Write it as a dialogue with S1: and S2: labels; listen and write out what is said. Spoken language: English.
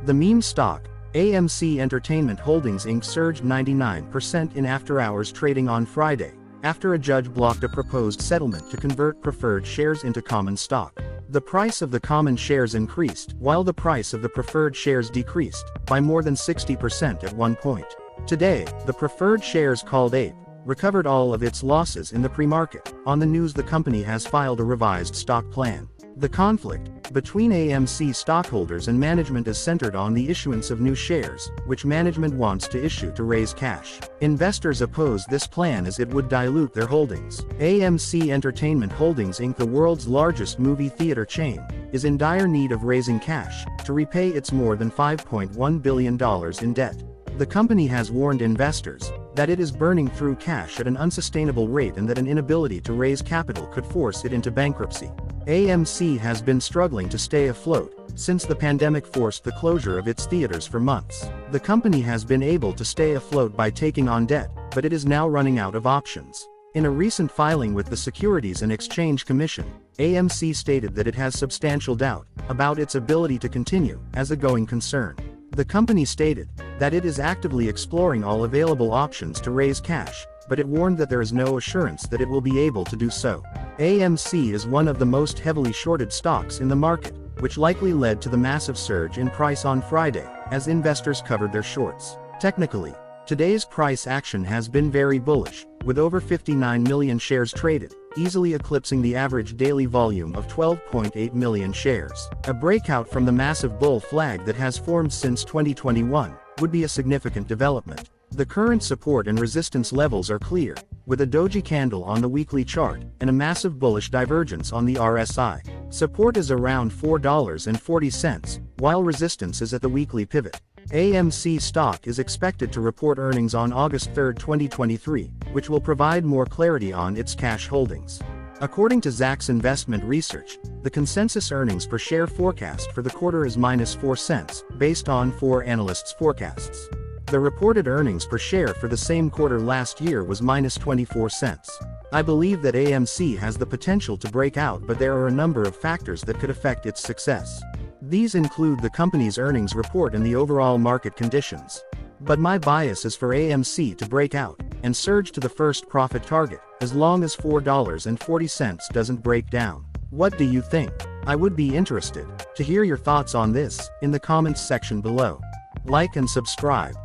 S1: The meme stock, AMC Entertainment Holdings Inc. surged 99% in after-hours trading on Friday, after a judge blocked a proposed settlement to convert preferred shares into common stock. The price of the common shares increased, while the price of the preferred shares decreased, by more than 60% at one point. Today, the preferred shares called APE recovered all of its losses in the pre-market. On the news, the company has filed a revised stock plan. The conflict between AMC stockholders and management is centered on the issuance of new shares, which management wants to issue to raise cash. Investors oppose this plan as it would dilute their holdings. AMC Entertainment Holdings Inc., the world's largest movie theater chain, is in dire need of raising cash to repay its more than $5.1 billion in debt. The company has warned investors that it is burning through cash at an unsustainable rate and that an inability to raise capital could force it into bankruptcy. AMC has been struggling to stay afloat since the pandemic forced the closure of its theaters for months. The company has been able to stay afloat by taking on debt, but it is now running out of options. In a recent filing with the Securities and Exchange Commission, AMC stated that it has substantial doubt about its ability to continue as a going concern. The company stated that it is actively exploring all available options to raise cash, but it warned that there is no assurance that it will be able to do so. AMC is one of the most heavily shorted stocks in the market, which likely led to the massive surge in price on Friday, as investors covered their shorts. Technically, today's price action has been very bullish, with over 59 million shares traded, easily eclipsing the average daily volume of 12.8 million shares. A breakout from the massive bull flag that has formed since 2021 would be a significant development. The current support and resistance levels are clear, with a doji candle on the weekly chart and a massive bullish divergence on the RSI. Support is around $4.40, while resistance is at the weekly pivot. AMC stock is expected to report earnings on August 3, 2023, which will provide more clarity on its cash holdings. According to Zacks Investment Research, the consensus earnings per share forecast for the quarter is -4 cents, based on 4 analysts' forecasts. The reported earnings per share for the same quarter last year was -24 cents. I believe that AMC has the potential to break out, but there are a number of factors that could affect its success. These include the company's earnings report and the overall market conditions. But my bias is for AMC to break out and surge to the first profit target, as long as $4.40 doesn't break down. What do you think? I would be interested to hear your thoughts on this in the comments section below. Like and subscribe.